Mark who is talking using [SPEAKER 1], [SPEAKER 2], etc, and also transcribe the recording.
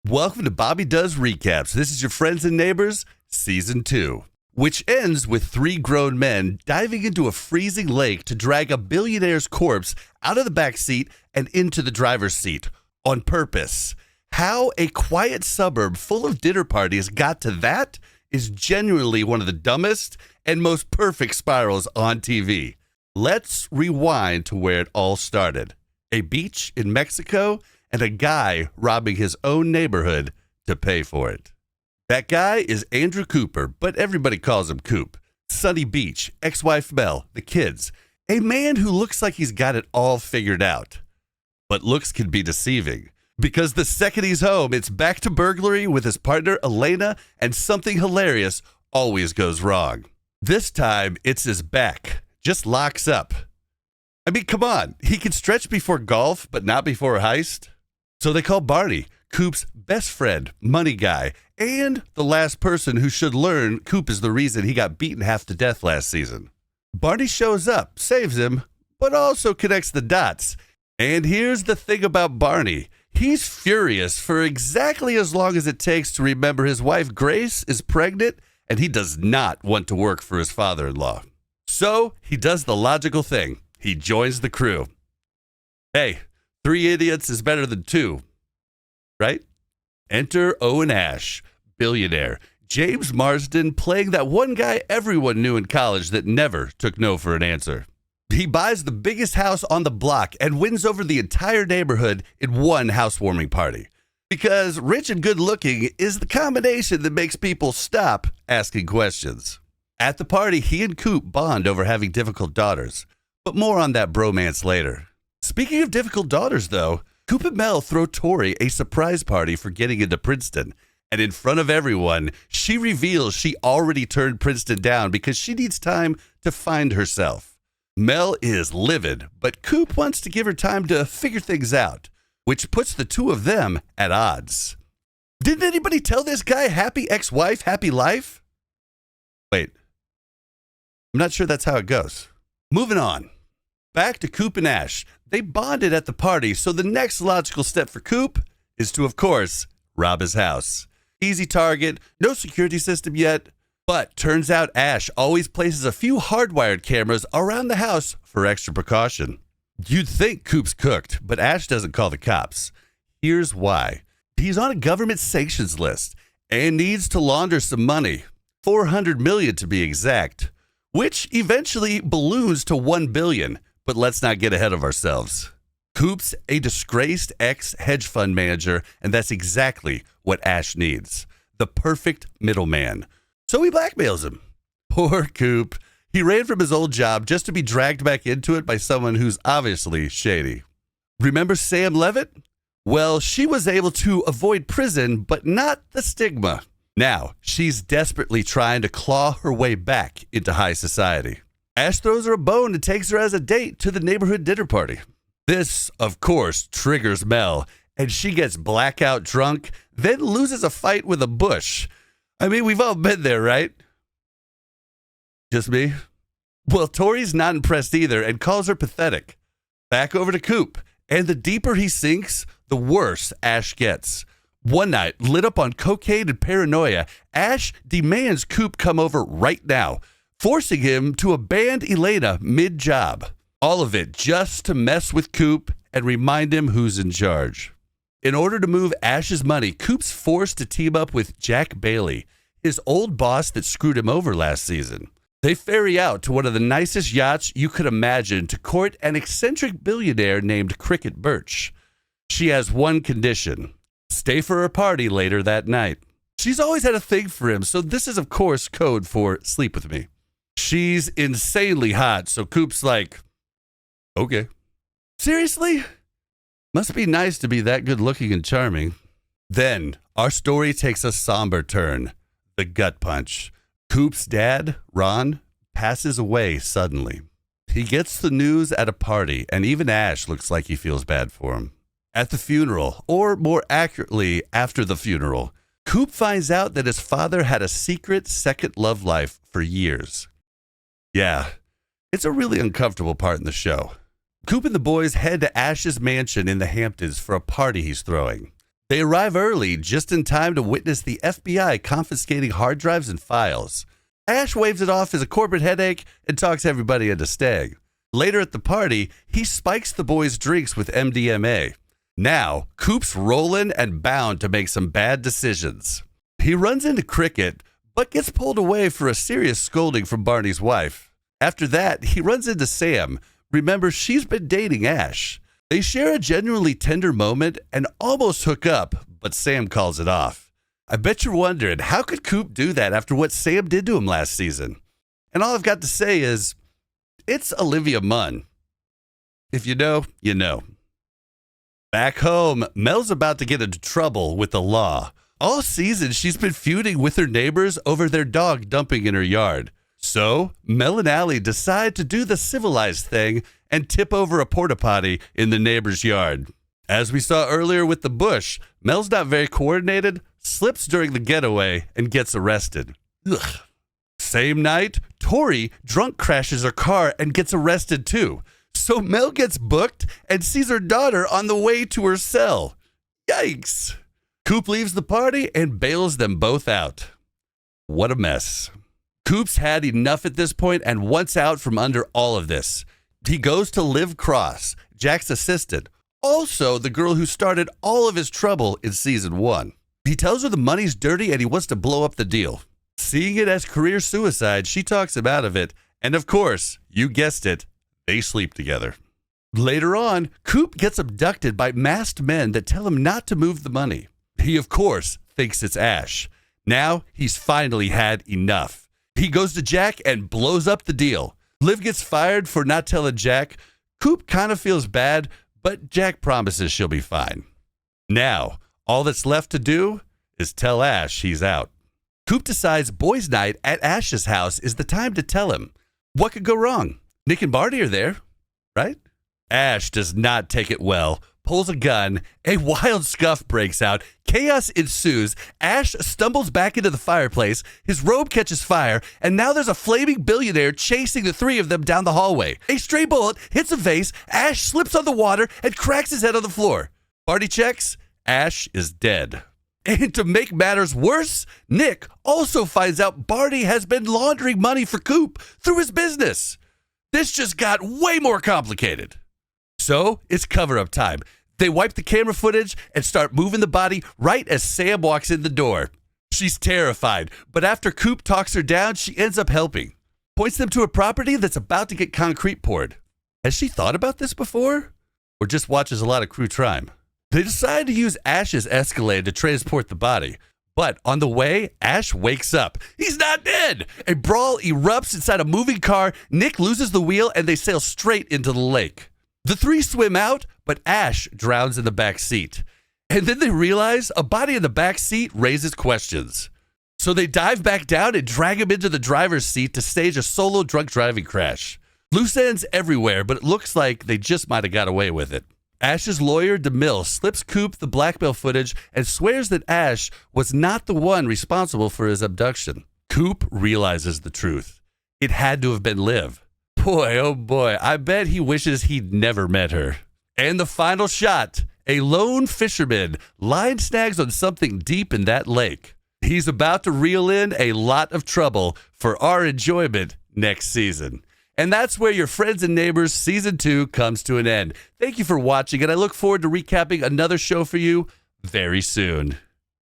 [SPEAKER 1] Welcome to Bobby Does Recaps. This is your Friends and Neighbors, Season 2, which ends with 3 grown men diving into a freezing lake to drag a billionaire's corpse out of the back seat and into the driver's seat on purpose. How a quiet suburb full of dinner parties got to that is genuinely one of the dumbest and most perfect spirals on TV. Let's rewind to where it all started. A beach in Mexico and a guy robbing his own neighborhood to pay for it. That guy is Andrew Cooper, but everybody calls him Coop. Sunny Beach, ex-wife Mel, the kids. A man who looks like he's got it all figured out. But looks can be deceiving, because the second he's home, it's back to burglary with his partner Elaine, and something hilarious always goes wrong. This time, it's his back. Just locks up. I mean, come on. He can stretch before golf, but not before a heist. So they call Barney, Coop's best friend, money guy, and the last person who should learn Coop is the reason he got beaten half to death last season. Barney shows up, saves him, but also connects the dots. And here's the thing about Barney. He's furious for exactly as long as it takes to remember his wife Grace is pregnant, and he does not want to work for his father-in-law. So he does the logical thing. He joins the crew. Hey, 3 idiots is better than 2, right? Enter Owen Ashe, billionaire. James Marsden playing that one guy everyone knew in college that never took no for an answer. He buys the biggest house on the block and wins over the entire neighborhood in one housewarming party. Because rich and good looking is the combination that makes people stop asking questions. At the party, he and Coop bond over having difficult daughters. But more on that bromance later. Speaking of difficult daughters, though, Coop and Mel throw Tori a surprise party for getting into Princeton. And in front of everyone, she reveals she already turned Princeton down because she needs time to find herself. Mel is livid, but Coop wants to give her time to figure things out, which puts the two of them at odds. Didn't anybody tell this guy happy ex-wife, happy life? Wait, I'm not sure that's how it goes. Moving on. Back to Coop and Ashe. They bonded at the party, so the next logical step for Coop is to, of course, rob his house. Easy target, no security system yet, but turns out Ashe always places a few hardwired cameras around the house for extra precaution. You'd think Coop's cooked, but Ashe doesn't call the cops. Here's why. He's on a government sanctions list and needs to launder some money, $400 million to be exact, which eventually balloons to $1 billion. But let's not get ahead of ourselves. Coop's a disgraced ex-hedge fund manager, and that's exactly what Ashe needs. The perfect middleman. So he blackmails him. Poor Coop. He ran from his old job just to be dragged back into it by someone who's obviously shady. Remember Sam Levitt? Well, she was able to avoid prison, but not the stigma. Now, she's desperately trying to claw her way back into high society. Ashe throws her a bone and takes her as a date to the neighborhood dinner party. This, of course, triggers Mel, and she gets blackout drunk, then loses a fight with a bush. I mean, we've all been there, right? Just me? Well, Tori's not impressed either and calls her pathetic. Back over to Coop, and the deeper he sinks, the worse Ashe gets. One night, lit up on cocaine and paranoia, Ashe demands Coop come over right now, forcing him to abandon Elaine mid-job. All of it just to mess with Coop and remind him who's in charge. In order to move Ashe's money, Coop's forced to team up with Jack Bailey, his old boss that screwed him over last season. They ferry out to one of the nicest yachts you could imagine to court an eccentric billionaire named Cricket Birch. She has one condition: stay for her party later that night. She's always had a thing for him, so this is, of course, code for sleep with me. She's insanely hot, so Coop's like, okay. Seriously? Must be nice to be that good looking and charming. Then, our story takes a somber turn. The gut punch. Coop's dad, Ron, passes away suddenly. He gets the news at a party, and even Ashe looks like he feels bad for him. At the funeral, or more accurately, after the funeral, Coop finds out that his father had a secret second love life for years. Yeah, it's a really uncomfortable part in the show. Coop and the boys head to Ashe's mansion in the Hamptons for a party he's throwing. They arrive early, just in time to witness the FBI confiscating hard drives and files. Ashe waves it off as a corporate headache and talks everybody into staying. Later at the party, he spikes the boys' drinks with MDMA. Now, Coop's rolling and bound to make some bad decisions. He runs into Cricket, but gets pulled away for a serious scolding from Barney's wife. After that, he runs into Sam. Remember, she's been dating Ashe. They share a genuinely tender moment and almost hook up, but Sam calls it off. I bet you're wondering, how could Coop do that after what Sam did to him last season? And all I've got to say is, it's Olivia Munn. If you know, you know. Back home, Mel's about to get into trouble with the law. All season, she's been feuding with her neighbors over their dog dumping in her yard. So, Mel and Allie decide to do the civilized thing and tip over a porta potty in the neighbor's yard. As we saw earlier with the bush, Mel's not very coordinated, slips during the getaway, and gets arrested. Ugh. Same night, Tori drunk crashes her car and gets arrested too. So Mel gets booked and sees her daughter on the way to her cell. Yikes. Coop leaves the party and bails them both out. What a mess. Coop's had enough at this point and wants out from under all of this. He goes to Liv Cross, Jack's assistant, also the girl who started all of his trouble in season 1. He tells her the money's dirty and he wants to blow up the deal. Seeing it as career suicide, she talks him out of it, and of course, you guessed it, they sleep together. Later on, Coop gets abducted by masked men that tell him not to move the money. He, of course, thinks it's Ashe. Now, he's finally had enough. He goes to Jack and blows up the deal. Liv gets fired for not telling Jack. Coop kind of feels bad, but Jack promises she'll be fine. Now, all that's left to do is tell Ashe he's out. Coop decides boys' night at Ashe's house is the time to tell him. What could go wrong? Nick and Barney are there, right? Ashe does not take it well, pulls a gun, a wild scuff breaks out, chaos ensues, Ashe stumbles back into the fireplace, his robe catches fire, and now there's a flaming billionaire chasing the three of them down the hallway. A stray bullet hits a vase, Ashe slips on the water and cracks his head on the floor. Barney checks, Ashe is dead. And to make matters worse, Nick also finds out Barney has been laundering money for Coop through his business. This just got way more complicated. So it's cover-up time. They wipe the camera footage and start moving the body right as Sam walks in the door. She's terrified, but after Coop talks her down, she ends up helping. Points them to a property that's about to get concrete poured. Has she thought about this before? Or just watches a lot of true crime? They decide to use Ashe's Escalade to transport the body. But on the way, Ashe wakes up. He's not dead! A brawl erupts inside a moving car, Nick loses the wheel, and they sail straight into the lake. The three swim out, but Ashe drowns in the back seat. And then they realize a body in the back seat raises questions. So they dive back down and drag him into the driver's seat to stage a solo drunk driving crash. Loose ends everywhere, but it looks like they just might have got away with it. Ashe's lawyer, DeMille, slips Coop the blackmail footage and swears that Ashe was not the one responsible for his abduction. Coop realizes the truth. It had to have been Liv. Boy, oh boy, I bet he wishes he'd never met her. And the final shot, a lone fisherman line snags on something deep in that lake. He's about to reel in a lot of trouble for our enjoyment next season. And that's where your Friends and Neighbors Season 2 comes to an end. Thank you for watching, and I look forward to recapping another show for you very soon.